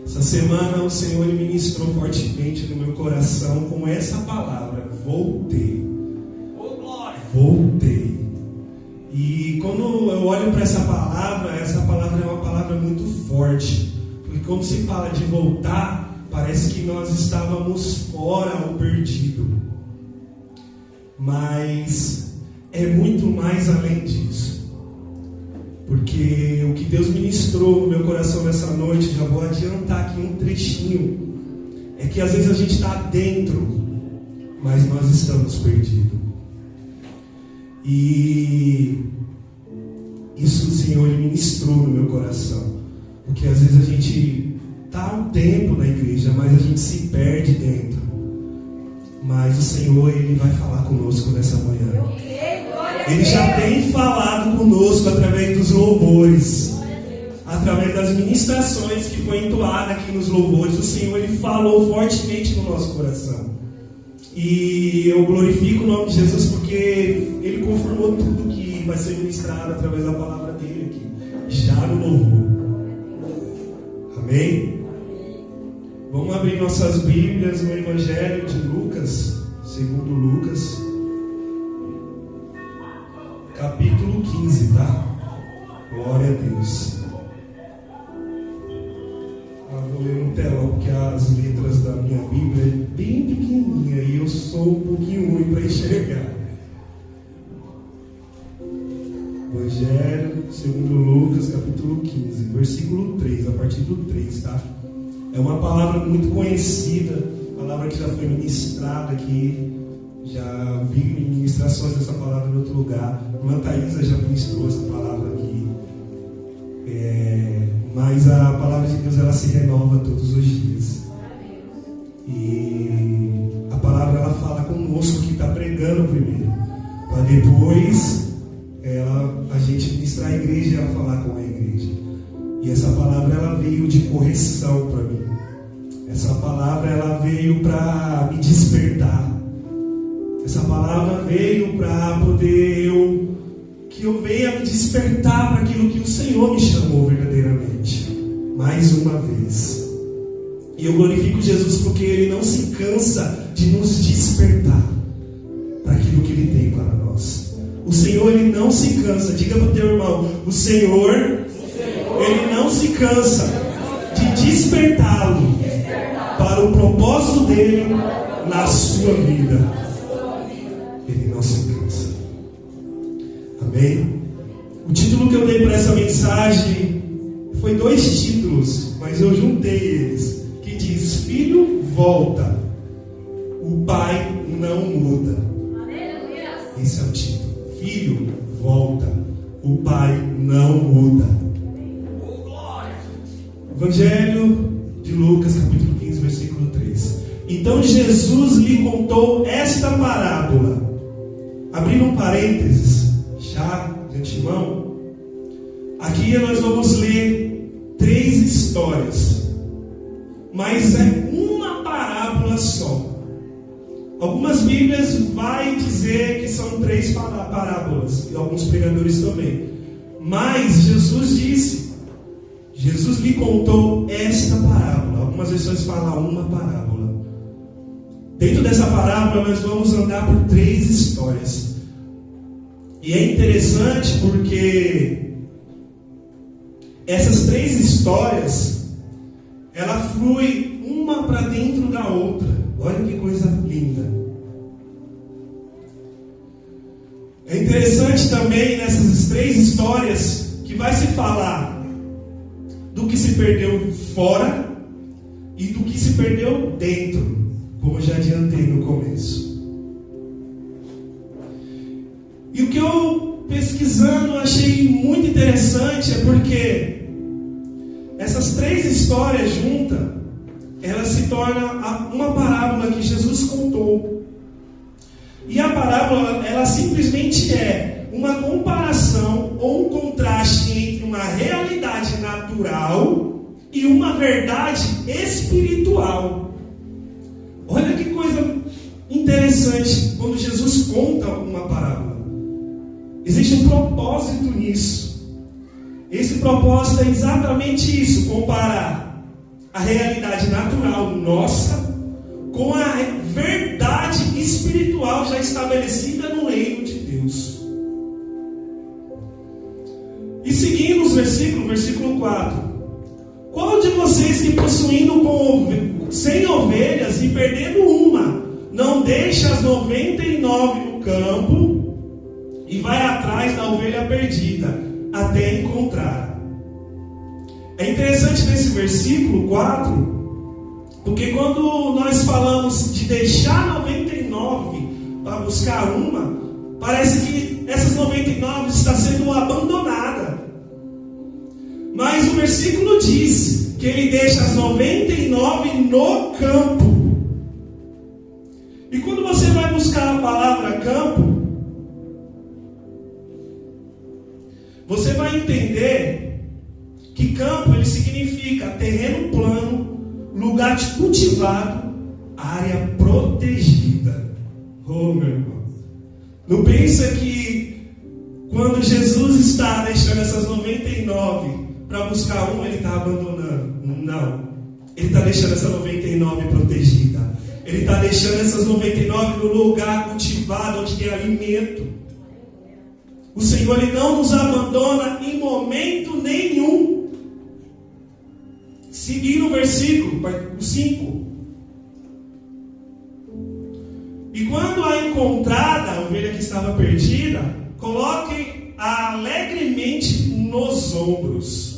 Essa semana o Senhor ministrou fortemente no meu coração com essa palavra: voltei. Voltei. E quando eu olho para essa palavra é uma palavra muito forte. Porque quando se fala de voltar, parece que nós estávamos fora ou perdido. Mas é muito mais além disso. Porque o que Deus ministrou no meu coração nessa noite, já vou adiantar aqui um trechinho, é que às vezes a gente está dentro, mas nós estamos perdidos. E isso o Senhor ministrou no meu coração. Porque às vezes a gente está há um tempo na igreja, mas a gente se perde dentro. Mas o Senhor, Ele vai falar conosco nessa manhã. Ele já tem falado conosco através dos louvores, através das ministrações que foi entoada aqui nos louvores. O Senhor, Ele falou fortemente no nosso coração. E eu glorifico o nome de Jesus porque Ele confirmou tudo que vai ser ministrado através da palavra dEle aqui, já no louvor. Amém? Vamos abrir nossas Bíblias no Evangelho de Lucas, segundo Lucas, capítulo 15, tá? Glória a Deus. Vou ler no telão porque as letras da minha Bíblia é bem pequenininha e eu sou um pouquinho ruim para enxergar. Evangelho segundo Lucas, capítulo 15, versículo 3, a partir do 3, tá? É uma palavra muito conhecida, palavra que já foi ministrada aqui. Já vi ministrações dessa palavra em outro lugar. A irmã Thaisa já ministrou essa palavra aqui. Mas a palavra de Deus, ela se renova todos os dias. E a palavra, ela fala conosco que está pregando primeiro, para depois a gente ministrar a igreja e ela falar com a igreja. E essa palavra, ela veio de correção para mim. Essa palavra, ela veio para me despertar. Essa palavra veio para poder que eu venha me despertar para aquilo que o Senhor me chamou verdadeiramente, mais uma vez. E eu glorifico Jesus porque Ele não se cansa de nos despertar para aquilo que Ele tem para nós. O Senhor, Ele não se cansa. Diga para o teu irmão: o Senhor, Ele não se cansa de despertá-lo para o propósito dEle na sua vida. Ele não se cansa. Amém? O título que eu dei para essa mensagem foi 2 títulos, mas eu juntei eles, que diz: Filho, volta, o Pai não muda. Esse é o título. Filho, volta, o Pai não muda. Evangelho de Lucas, capítulo 15, versículo 3. Então Jesus lhe contou esta parábola. Abrindo um parênteses, já de antemão, aqui nós vamos ler 3 histórias, mas é uma parábola só. Algumas Bíblias vai dizer que são 3 parábolas, e alguns pregadores também. Mas Jesus lhe contou esta parábola. Algumas versões falam uma parábola. Dentro dessa parábola nós vamos andar por 3 histórias. E é interessante porque essas 3 histórias, ela flui uma para dentro da outra. Olha que coisa linda. É interessante também nessas 3 histórias que vai se falar do que se perdeu fora e do que se perdeu dentro, como eu já adiantei no começo. E o que eu pesquisando achei muito interessante é porque essas 3 histórias juntas, ela se torna uma parábola que Jesus contou. E a parábola, ela simplesmente é uma comparação ou um contraste entre uma realidade natural e uma verdade espiritual. Olha que coisa interessante quando Jesus conta uma parábola. Existe um propósito nisso. Esse propósito é exatamente isso: comparar a realidade natural nossa com a verdade espiritual já estabelecida no reino de Deus. E seguindo os versículos, versículo 4: qual de vocês que possuindo 100 ovelhas e perdendo uma, não deixa as 99 no campo e vai atrás da ovelha perdida até encontrar? É interessante nesse versículo 4, porque quando nós falamos de deixar 99 para buscar uma, parece que essas 99 está sendo abandonada. Mas o versículo diz que ele deixa as 99 no campo. E quando você vai buscar a palavra campo, você vai entender que campo ele significa terreno plano, lugar cultivado, área protegida. Oh, meu irmão, não pensa que quando Jesus está deixando essas 99 para buscar uma, ele está abandonando. Não, ele está deixando essa 99 protegida. Ele está deixando essas 99 no lugar cultivado, onde tem alimento. O Senhor, ele não nos abandona em momento nenhum. Seguindo o versículo 5: e quando a encontrada, a ovelha que estava perdida, coloque-a alegremente nos ombros.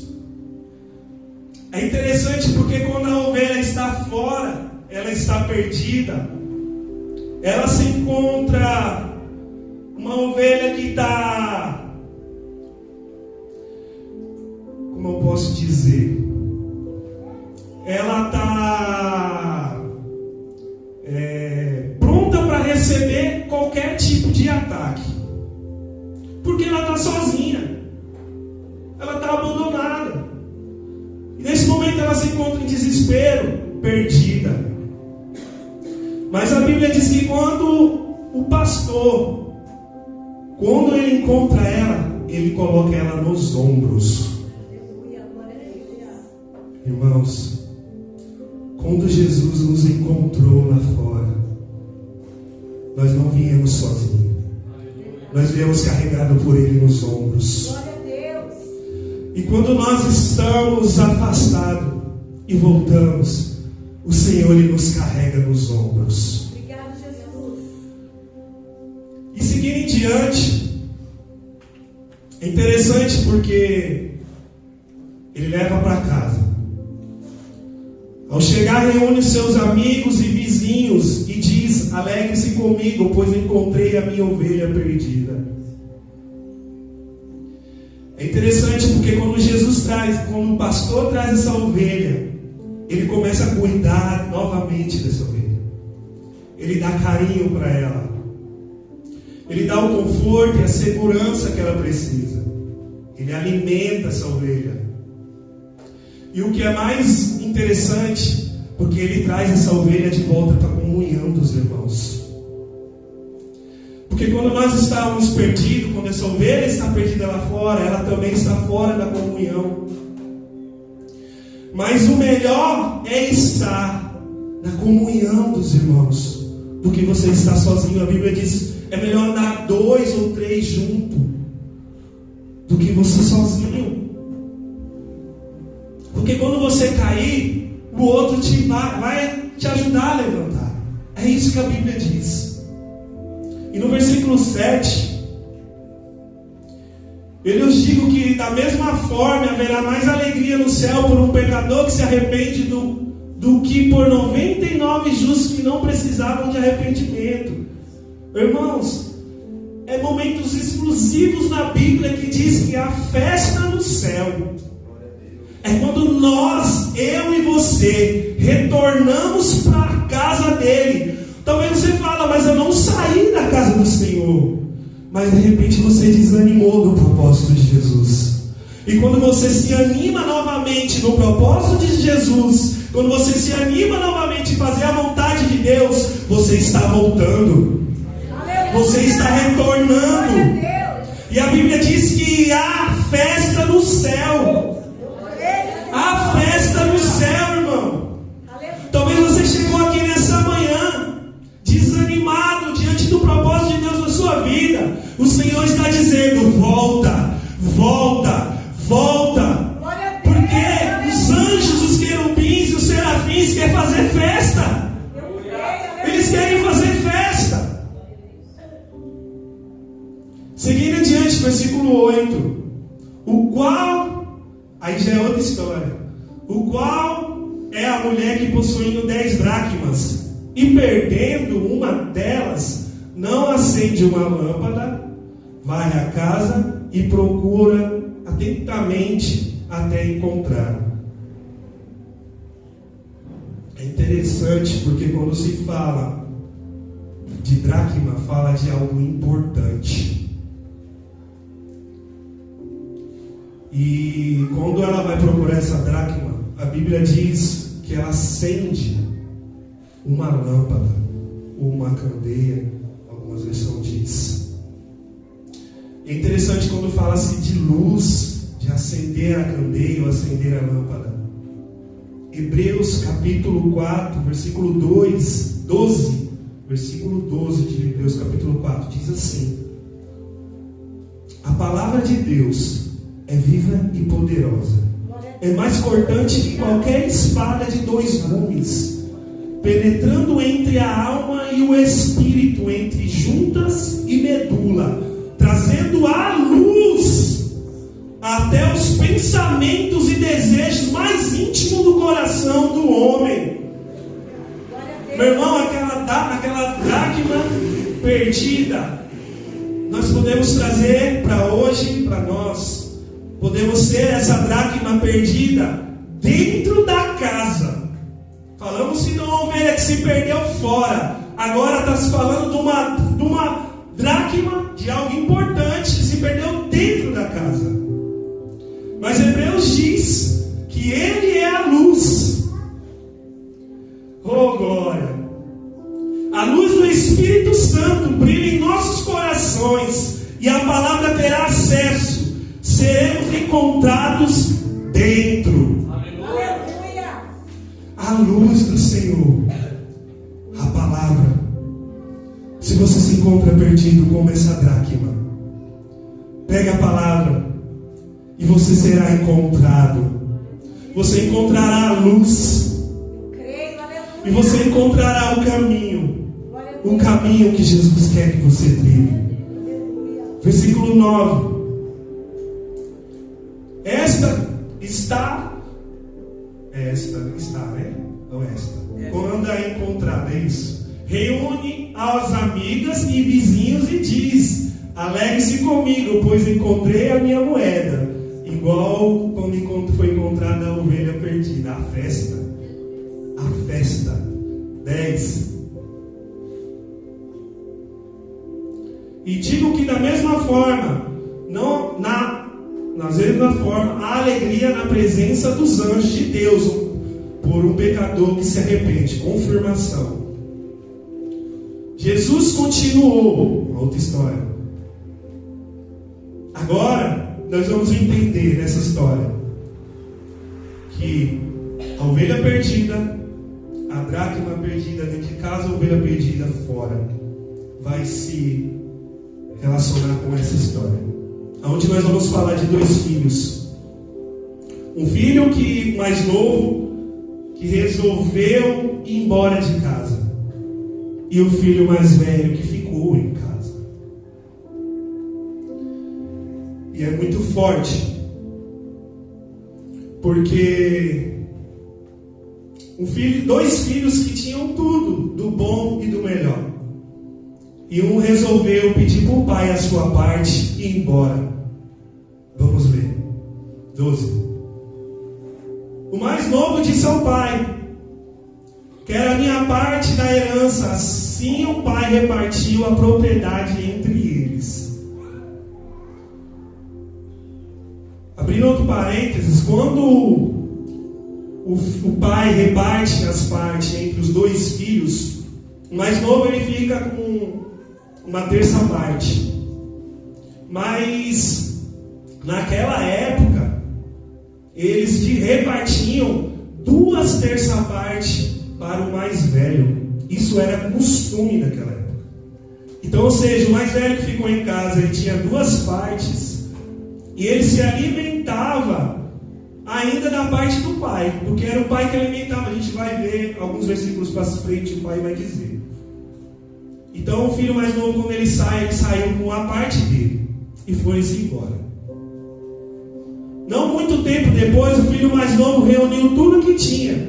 É interessante porque quando a ovelha está fora, ela está perdida, ela se encontra uma ovelha que está, como eu posso dizer, ela está pronta para receber qualquer tipo de ataque, porque ela está sozinha, ela está abandonada. E nesse momento ela se encontra em desespero, perdida. Mas a Bíblia diz que quando o pastor, quando ele encontra ela, ele coloca ela nos ombros. Irmãos, quando Jesus nos encontrou lá fora, nós não viemos sozinhos, nós viemos carregados por Ele nos ombros. E quando nós estamos afastados e voltamos, o Senhor Ele nos carrega nos ombros. Obrigado, Jesus. E seguindo em diante, é interessante porque Ele leva para casa. Ao chegar, reúne seus amigos e vizinhos e diz: alegre-se comigo, pois encontrei a minha ovelha perdida. É interessante porque quando Jesus traz, quando o pastor traz essa ovelha, ele começa a cuidar novamente dessa ovelha. Ele dá carinho para ela. Ele dá o conforto e a segurança que ela precisa. Ele alimenta essa ovelha. E o que é mais interessante, porque ele traz essa ovelha de volta para a comunhão dos irmãos. Porque quando nós estávamos perdidos, quando essa ovelha está perdida lá fora, ela também está fora da comunhão. Mas o melhor é estar na comunhão dos irmãos do que você estar sozinho. A Bíblia diz: é melhor andar 2 ou 3 juntos do que você sozinho. Porque quando você cair, o outro vai te ajudar a levantar. É isso que a Bíblia diz. E no versículo 7, eu lhes digo que da mesma forma haverá mais alegria no céu por um pecador que se arrepende do que por 99 justos que não precisavam de arrependimento. Irmãos, é momentos exclusivos na Bíblia que diz que há festa no céu. É quando nós, eu e você, retornamos para a casa dele. Talvez você fala: mas eu não saí da casa do Senhor. Mas de repente você desanimou do propósito de Jesus. E quando você se anima novamente no propósito de Jesus, quando você se anima novamente em fazer a vontade de Deus, você está voltando. Você está retornando. E a Bíblia diz que há festa no céu. Há festa no céu, irmão. versículo 8. O qual, aí já é outra história. O qual é a mulher que possuindo 10 dracmas e perdendo uma delas, não acende uma lâmpada, vai à casa e procura atentamente até encontrar. É interessante porque quando se fala de dracma, fala de algo importante. E quando ela vai procurar essa dracma, a Bíblia diz que ela acende uma lâmpada ou uma candeia, algumas versões diz. É interessante quando fala-se de luz, de acender a candeia ou acender a lâmpada. Hebreus capítulo 4, versículo 12, versículo 12 de Hebreus capítulo 4, diz assim: a palavra de Deus é viva e poderosa, é mais cortante que qualquer espada de 2 gumes, penetrando entre a alma e o espírito, entre juntas e medula, trazendo à luz até os pensamentos e desejos mais íntimos do coração do homem. Meu irmão, aquela dracma perdida, nós podemos trazer para hoje, para nós. Podemos ser essa dracma perdida dentro da casa. Falamos de uma ovelha que se perdeu fora. Agora está se falando de uma dracma, de algo importante que se perdeu dentro da casa. Mas Hebreus diz que Ele é a luz. Oh glória! A luz do Espírito Santo brilha em nossos corações e a palavra terá acesso. Seremos encontrados dentro. Aleluia. A luz do Senhor, a palavra. Se você se encontra perdido como essa dracma, pega a palavra e você será encontrado. Você encontrará a luz e você encontrará o caminho que Jesus quer que você trilhe. Versículo 9. Quando é encontrada, é isso. Reúne as amigas e vizinhos e diz: alegre-se comigo, pois encontrei a minha moeda. Igual quando foi encontrada a ovelha perdida. A festa. 10. E digo que da mesma forma, há alegria na presença dos anjos de Deus por um pecador que se arrepende. Confirmação. Jesus continuou. Outra história. Agora nós vamos entender nessa história que a ovelha perdida, a dracma perdida dentro de casa, a ovelha perdida fora, vai se relacionar com essa história. Onde nós vamos falar de 2 filhos. Um filho mais novo que resolveu ir embora de casa, e o filho mais velho que ficou em casa. E é muito forte, porque 2 filhos que tinham tudo, do bom e do melhor, e um resolveu pedir para o pai a sua parte e ir embora. Vamos ler 12. O mais novo disse ao pai: quero a minha parte da herança. Assim o pai repartiu a propriedade entre eles. Abrindo outro parênteses, quando o pai reparte as partes entre os 2 filhos, o mais novo ele fica com uma terça parte. Mas naquela época eles repartiam 2 terças partes para o mais velho. Isso era costume naquela época. Então, ou seja, o mais velho que ficou em casa, ele tinha 2 partes e ele se alimentava ainda da parte do pai, porque era o pai que alimentava. A gente vai ver alguns versículos para frente, o pai vai dizer. Então o filho mais novo, quando ele saiu com a parte dele. e foi-se embora. Não muito tempo depois, o filho mais novo reuniu tudo o que tinha,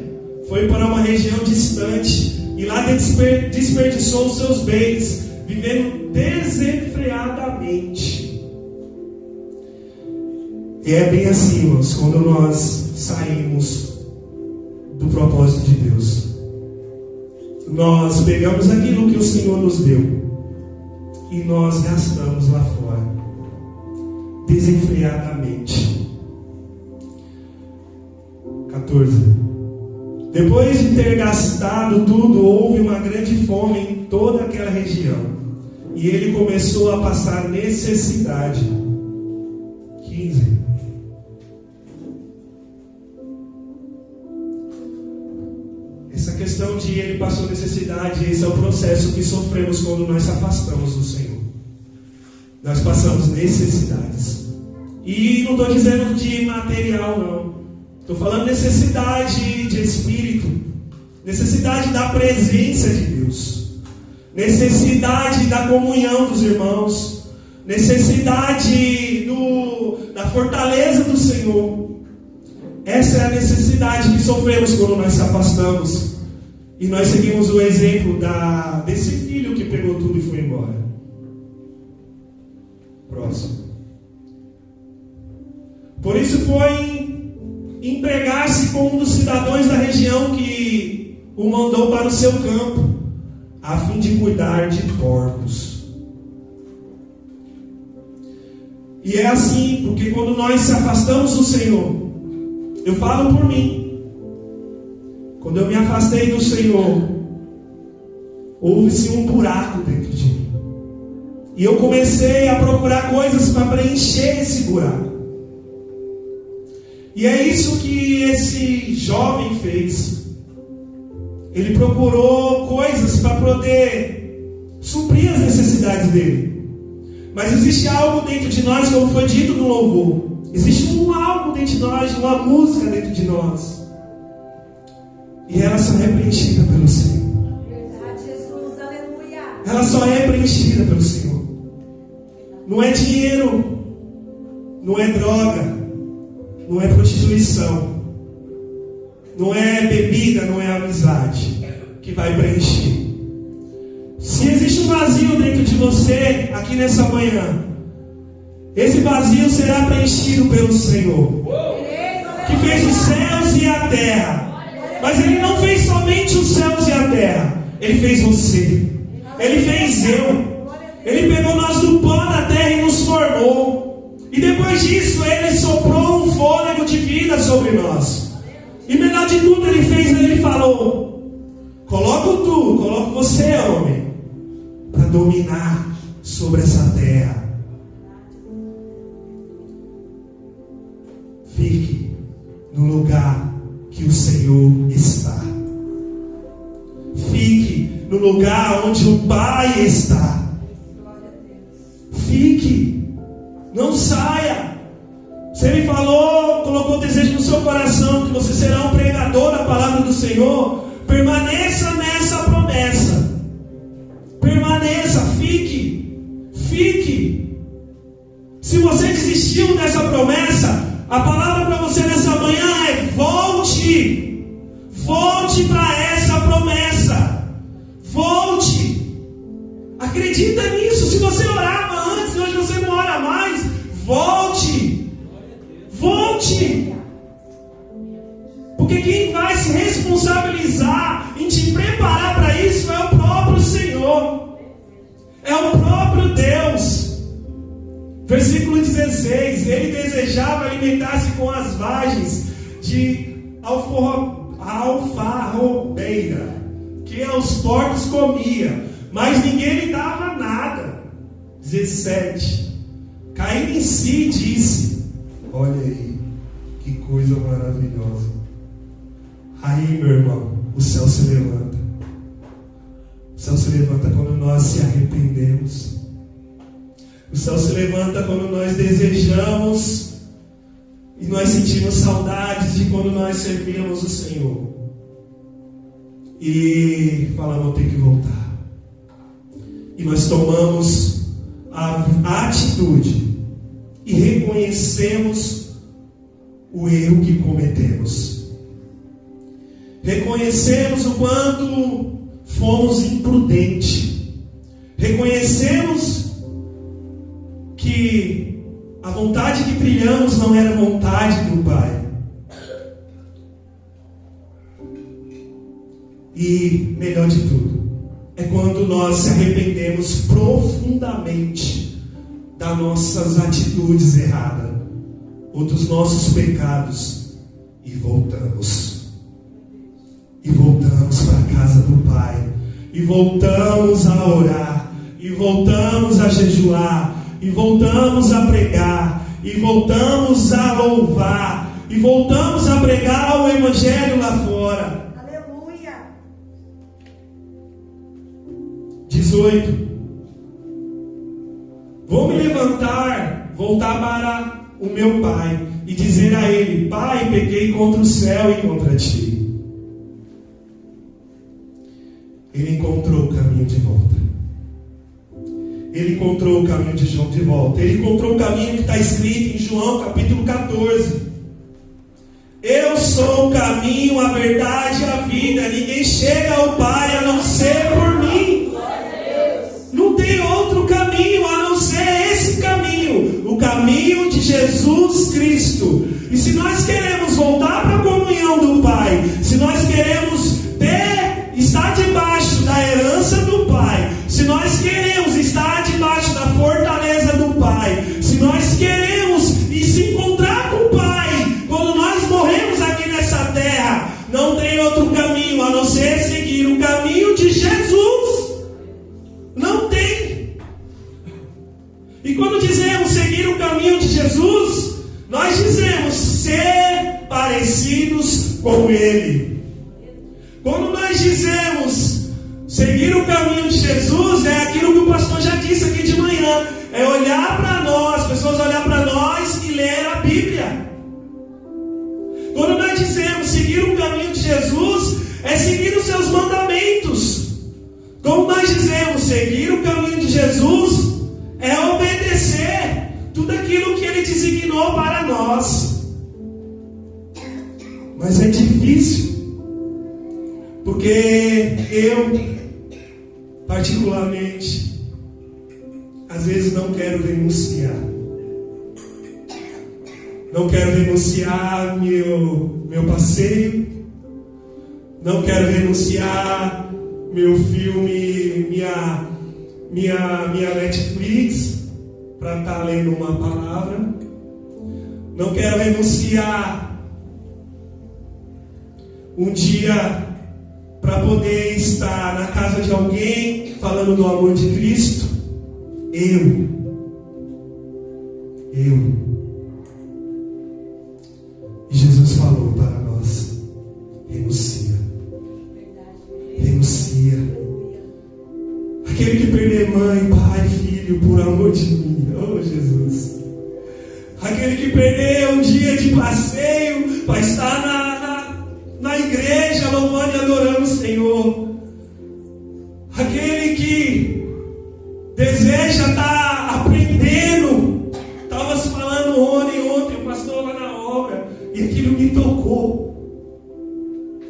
foi para uma região distante e lá desperdiçou os seus bens, vivendo desenfreadamente. E é bem assim, irmãos, quando nós saímos do propósito de Deus. Nós pegamos aquilo que o Senhor nos deu e nós gastamos lá fora, desenfreadamente. 14. Depois de ter gastado tudo, houve uma grande fome em toda aquela região, e ele começou a passar necessidade. 15. Essa questão de ele passou necessidade, esse é o processo que sofremos quando nós se afastamos do Senhor. Nós passamos necessidades. E não estou dizendo de material, não. Estou falando necessidade de espírito, necessidade da presença de Deus, necessidade da comunhão dos irmãos, necessidade da fortaleza do Senhor. Essa é a necessidade que sofremos quando nós se afastamos. E nós seguimos o exemplo desse filho que pegou tudo e foi embora. Próximo. Por isso foi empregar-se com um dos cidadãos da região que o mandou para o seu campo, a fim de cuidar de porcos. E é assim, porque quando nós se afastamos do Senhor, eu falo por mim, quando eu me afastei do Senhor, houve-se um buraco dentro de mim, e eu comecei a procurar coisas para preencher esse buraco. E é isso que esse jovem fez. Ele procurou coisas para poder suprir as necessidades dele. Mas existe algo dentro de nós, como foi dito no louvor. Existe algo dentro de nós, uma música dentro de nós. E ela só é preenchida pelo Senhor. Verdade, Jesus, aleluia. Ela só é preenchida pelo Senhor. Não é dinheiro, não é droga, não é prostituição, não é bebida, não é amizade que vai preencher. Se existe um vazio dentro de você, aqui nessa manhã, esse vazio será preenchido pelo Senhor, que fez os céus e a terra. Mas Ele não fez somente os céus e a terra, Ele fez você, Ele fez eu. Ele pegou nós do pó da terra e nos formou. E depois disso Ele soprou um fôlego de vida sobre nós. E melhor de tudo Ele falou: coloco você, homem, para dominar sobre essa terra. Fique no lugar que o Senhor está. Fique no lugar onde o Pai está. Fique, não saia. Se Ele falou, colocou desejo no seu coração que você será um pregador da palavra do Senhor, permaneça nessa promessa. Permaneça, fique. Se você desistiu dessa promessa, a palavra para você nessa manhã é: volte para essa promessa, volte. Acredita nisso. Se você orava antes, hoje você não ora mais, volte. Porque quem vai se responsabilizar em te preparar para isso é o próprio Senhor, é o próprio Deus. Versículo 16: Ele desejava alimentar-se com as vagens de alfarrobeira, que aos porcos comia, mas ninguém lhe dava nada. 17: Caindo em si, disse: olha aí, que coisa maravilhosa. Aí, meu irmão, o céu se levanta. O céu se levanta quando nós se arrependemos. O céu se levanta quando nós desejamos e nós sentimos saudades de quando nós servíamos o Senhor. E falamos: vou ter que voltar. E nós tomamos a atitude e reconhecemos o erro que cometemos. Reconhecemos o quanto fomos imprudentes. Reconhecemos que a vontade que trilhamos não era a vontade do Pai. E, melhor de tudo, é quando nós se arrependemos profundamente das nossas atitudes erradas ou dos nossos pecados e voltamos. E voltamos para a casa do Pai. E voltamos a orar. E voltamos a jejuar. E voltamos a pregar. E voltamos a louvar. E voltamos a pregar o Evangelho lá fora. 18. Vou me levantar, voltar para o meu pai e dizer a ele: Pai, pequei contra o céu e contra ti. Ele encontrou o caminho de volta. Ele encontrou o caminho de João de volta. Ele encontrou o caminho que está escrito em João capítulo 14. Eu sou o caminho, a verdade e a vida. Ninguém chega ao Pai a não ser por mim. Não tem outro caminho a não ser esse caminho, o caminho de Jesus Cristo. E se nós queremos voltar para a comunhão do Pai, se nós queremos estar debaixo da herança do Pai, se nós queremos estar debaixo da fortaleza do Pai, se nós queremos se encontrar com o Pai quando nós morremos aqui nessa terra, não tem outro caminho a não ser seguir o caminho de Jesus. Não tem. E quando dizemos seguir o caminho de Jesus, nós dizemos ser parecidos com Ele. Quando nós dizemos seguir o caminho de Jesus, é aquilo que o pastor já disse aqui de manhã, é olhar para nós, as pessoas olhar para nós e ler a Bíblia. Quando nós dizemos seguir o caminho de Jesus, é seguir os seus mandamentos. Como nós dizemos, seguir o caminho de Jesus é obedecer tudo aquilo que Ele designou para nós. Mas é difícil, porque eu, particularmente, às vezes não quero renunciar. Não quero renunciar meu passeio. Não quero renunciar meu filme, minha Netflix, para estar lendo uma palavra. Não quero renunciar um dia para poder estar na casa de alguém falando do amor de Cristo. Eu. E Jesus falou para nós: renuncia. Aquele que perder mãe, pai, filho, por amor de mim, oh Jesus. Aquele que perder um dia de passeio para estar na igreja louvando e adorando o Senhor. Aquele que deseja estar aprendendo. Estava se falando ontem, o pastor lá na obra, e aquilo me tocou.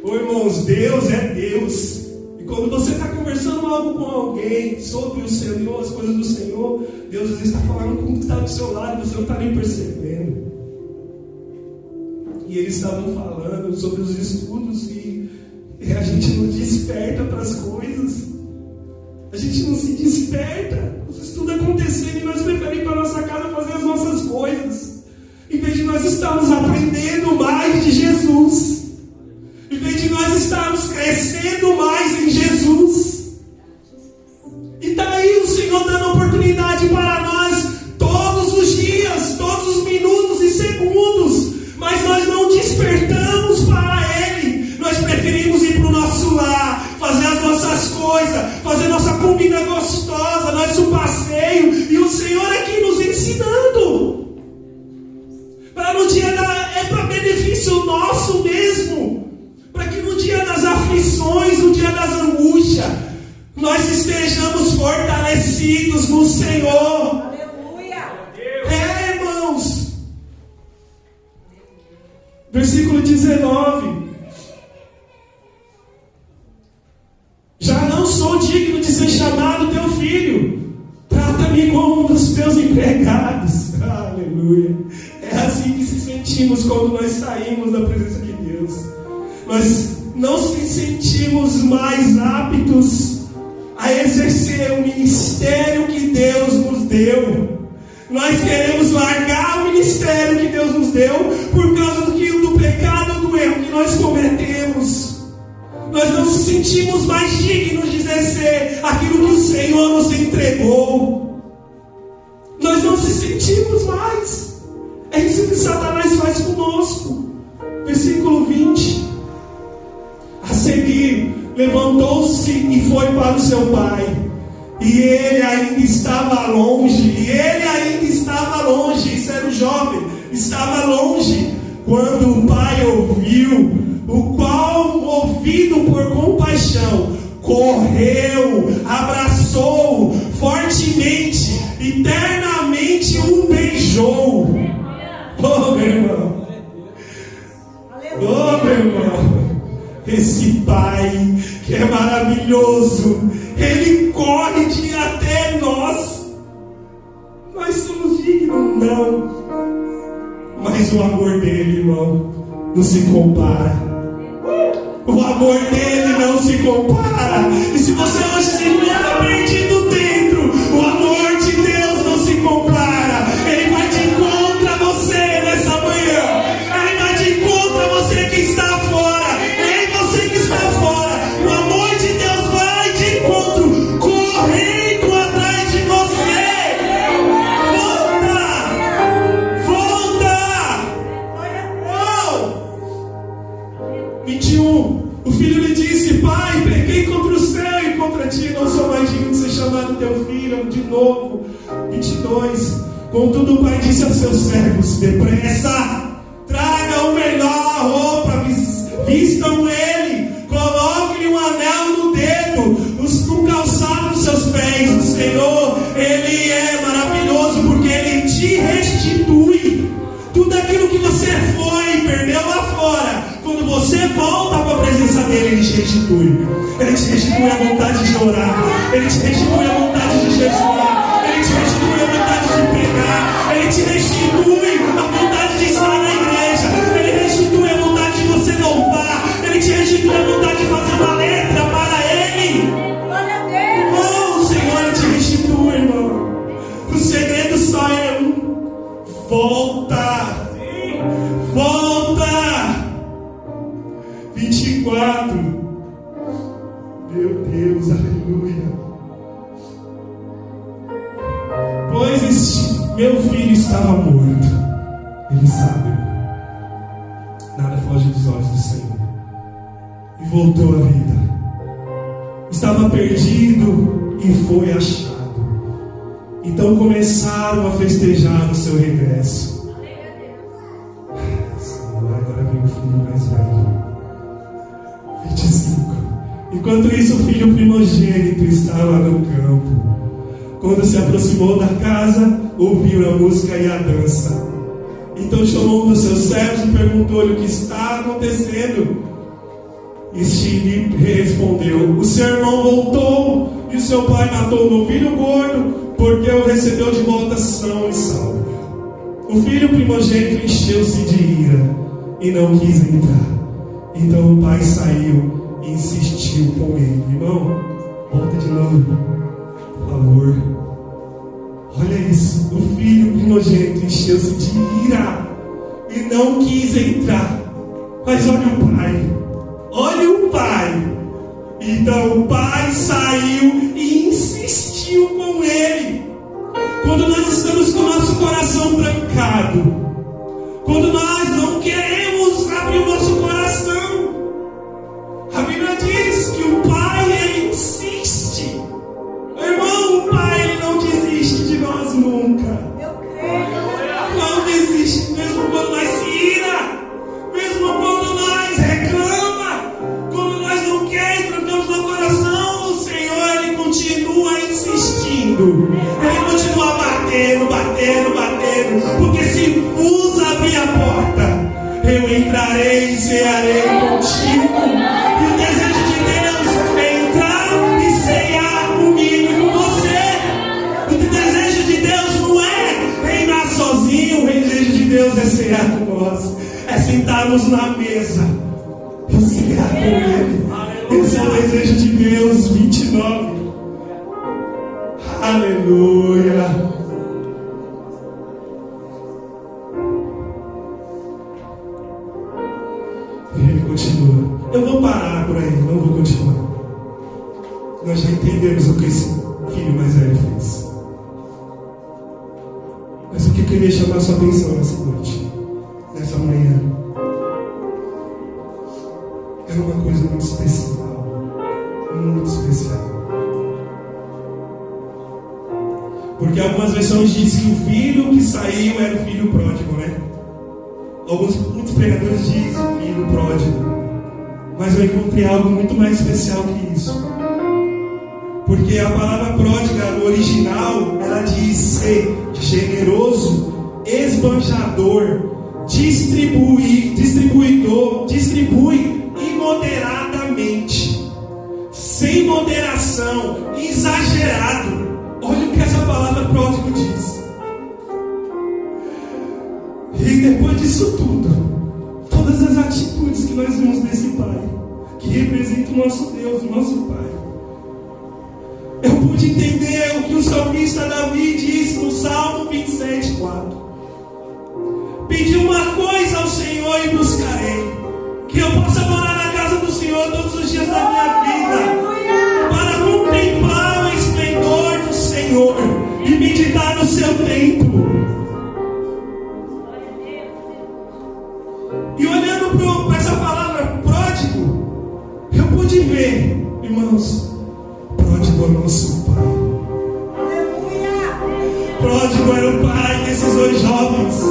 Oh, irmãos, Deus é Deus. E quando você está conversando algo com alguém sobre o Senhor, as coisas do Senhor, Deus às vezes está falando com o que está do seu lado, você não está nem percebendo. E eles estavam falando sobre os estudos e a gente não desperta para as coisas. A gente não se desperta. Os estudos acontecendo e nós preferimos ir para a nossa casa fazer as nossas coisas, em vez de nós estarmos aprendendo mais de Jesus. Em vez de nós estarmos crescendo mais em Jesus. E está aí o Senhor dando oportunidade para nós todos os dias, todos os minutos e segundos. Mas nós não despertamos para Ele. Nós preferimos ir para o nosso lar, fazer as nossas coisas, fazer nossa comida gostosa, nosso passeio. E o Senhor aqui nos ensinando. Para no dia é para benefício nosso mesmo. Para que no dia das aflições, no dia das angústias, nós estejamos fortalecidos no Senhor. Aleluia! Irmãos, 19. Já não sou digno de ser chamado teu filho. Trata-me como um dos teus empregados. Aleluia. É assim que se sentimos quando nós saímos da presença de Deus. Nós não se sentimos mais aptos a exercer o ministério que Deus nos deu. Nós queremos largar o ministério que Deus nos deu por causa do pecado ou do erro que nós cometemos. Nós não se sentimos mais dignos de exercer aquilo que o Senhor nos entregou. Nós não se sentimos mais. É isso que Satanás faz conosco. Versículo 20. A seguir, levantou-se e foi para o seu pai. E ele ainda estava longe. Isso era o jovem. Estava longe. Quando o pai ouviu, o qual, movido por compaixão, correu, abraçou fortemente e ternamente o beijou. Oh, meu irmão. Oh, meu irmão. Esse pai que é maravilhoso, ele corre de até nós. Nós somos dignos? Não. Mas o amor dele, irmão, não se compara. O amor dele não se compara. E se você hoje se encontra perdido dentro, o amor de Deus não se compara. Ele vai de encontro a você nessa manhã. Ele vai de encontro a você que está fora. Ei, você que está fora, o amor de Deus vai de encontro, correndo atrás de você. Volta. 21. O filho lhe disse: pai, pequei contra o céu e contra ti, não sou mais digno de ser chamado teu filho. De novo. 22. Contudo o pai disse aos seus servos: depressa, tragam melhor roupa, vistam ele, coloquem-lhe um anel no dedo, um calçado nos seus pés. O Senhor, ele é maravilhoso, porque ele te restitui tudo aquilo que você foi e perdeu lá fora. Quando você volta para a presença dele, ele te restitui. Ele te restitui a vontade de orar. Ele te restitui a vontade de jejuar. Ele te restitui a vontade de pregar. Ele te restitui a vontade de estar na igreja. Ele restitui a vontade de você louvar. Ele te restitui a vontade de fazer uma letra para ele. Oh, o Senhor, ele te restitui, irmão. O segredo só é um: volta. Volta. 24. Meu Deus, aleluia. Pois este meu filho estava morto. Ele sabe. Nada foge dos olhos do Senhor. E voltou à vida. Estava perdido e foi achado. Então começaram a festejar o seu regresso. Senhor, agora vem o filho mais velho. 25. Enquanto isso, o filho primogênito estava no campo. Quando se aproximou da casa, ouviu a música e a dança. Então chamou um dos seus servos e perguntou-lhe o que está acontecendo. Este lhe respondeu: o seu irmão voltou e o seu pai matou o novilho gordo, porque o recebeu de volta são e salvo. O filho primogênito encheu-se de ira e não quis entrar. Então o pai saiu e insistiu com ele. Irmão, volta de novo, por favor. Olha isso. O filho primogênito encheu-se de ira e não quis entrar. Mas olha o pai. Olha o pai. Então o pai saiu e insistiu com ele. Quando nós estamos com o nosso coração trancado, quando nós não queremos abrir o nosso coração, a Bíblia diz que o pai, ele insiste. Irmão, o pai, ele não desiste de nós nunca. Não desiste, mesmo quando nós se ira, mesmo quando nós reclama, quando nós não queremos e trancamos no coração, o Senhor, ele continua insistindo. Ele continua batendo, porque se vos abrir a porta, eu entrarei viverei e cearei contigo. E o desejo de Deus é entrar e cear comigo e com você. O desejo de Deus não é reinar sozinho, o desejo de Deus é cear com nós, é sentarmos na mesa e cear com Ele. Esse é o desejo de Deus. 29. Aleluia. Ele continua. Eu vou parar por aí, não vou continuar. Nós já entendemos o que esse filho mais velho fez. Mas o que eu queria chamar a sua atenção nessa noite, nessa manhã, era uma coisa muito especial. Muito especial. Porque algumas versões dizem que o filho que saiu era o filho pródigo, né? Muitos pregadores dizem filho pródigo. Mas eu encontrei algo muito mais especial que isso. Porque a palavra pródiga no original, ela diz ser generoso, esbanjador, distribui imoderadamente, sem moderação, exagerado. Olha o que essa palavra pródigo diz. E depois disso tudo, todas as atitudes que nós vemos desse Pai, que representa o nosso Deus, o nosso Pai, eu pude entender o que o salmista Davi diz no Salmo 27:4. Pedi uma coisa ao Senhor e buscarei, que eu possa morar na casa do Senhor todos os dias da minha vida, para contemplar o esplendor do Senhor e meditar no seu templo. E olhando para essa palavra pródigo, eu pude ver, irmãos, pródigo é o nosso Pai. Pródigo era o pai desses dois jovens,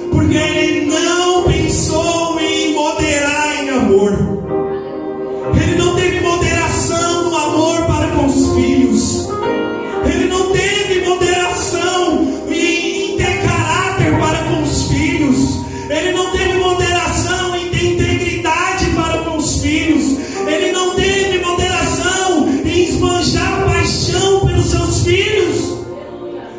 porque ele não pensou em moderar em amor. Ele não teve moderação no amor para com os filhos. Ele não teve moderação em ter caráter para com os filhos. Ele não teve moderação em ter integridade para com os filhos. Ele não teve moderação em esbanjar paixão pelos seus filhos.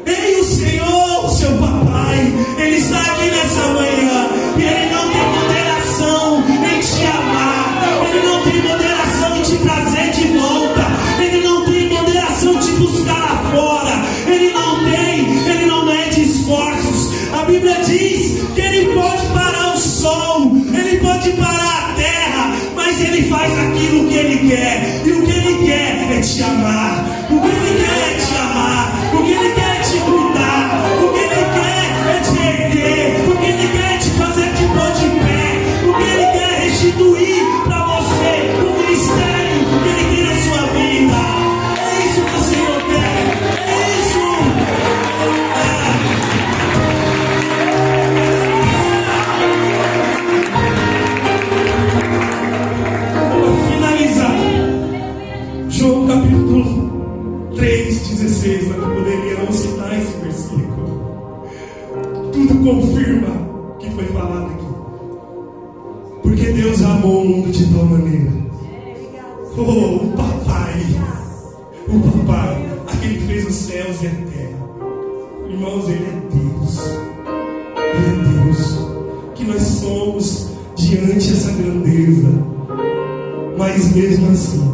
Ei, o Senhor, o seu papai, Ele está aqui nessa manhã, e Ele não tem moderação em te amar. Ele não tem moderação em te trazer de volta. Ele não tem moderação em te buscar lá fora. Ele não mede esforços. A Bíblia diz que Ele pode parar o sol, Ele pode parar a terra, mas Ele faz aquilo que Ele quer. E o que Ele quer é te amar. O que Ele quer é te amar. O que Ele quer é te cuidar. O que Ele quer é te erguer. O que Ele quer é te fazer de pôr de pé. O que Ele quer é restituir para você o ministério que Ele tem na sua vida. É isso que o Senhor quer. É isso. Para finalizar, João capítulo 3:16, eu poderia não citar esse versículo. Tudo confirma o que foi falado aqui. Porque Deus amou o mundo de tal maneira. Oh, o papai, aquele que fez os céus e a terra. Irmãos, Ele é Deus. Ele é Deus. Que nós somos diante dessa grandeza. Mas mesmo assim,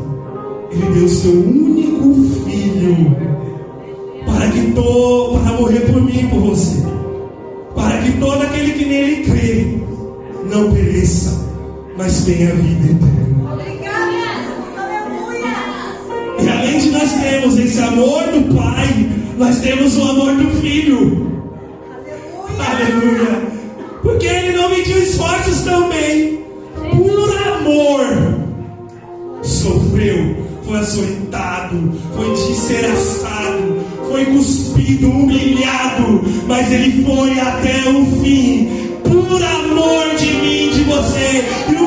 Ele deu seu único filho para morrer por mim e por você, para que todo aquele que nele crê não pereça, mas tenha vida eterna. E além de nós termos esse amor do Pai, nós temos o amor do Filho. Aleluia. Porque Ele não mediu esforços também. Por amor sofreu, foi açoitado, foi despedaçado, foi cuspido, humilhado, mas Ele foi até o fim, por amor de mim, de você. E o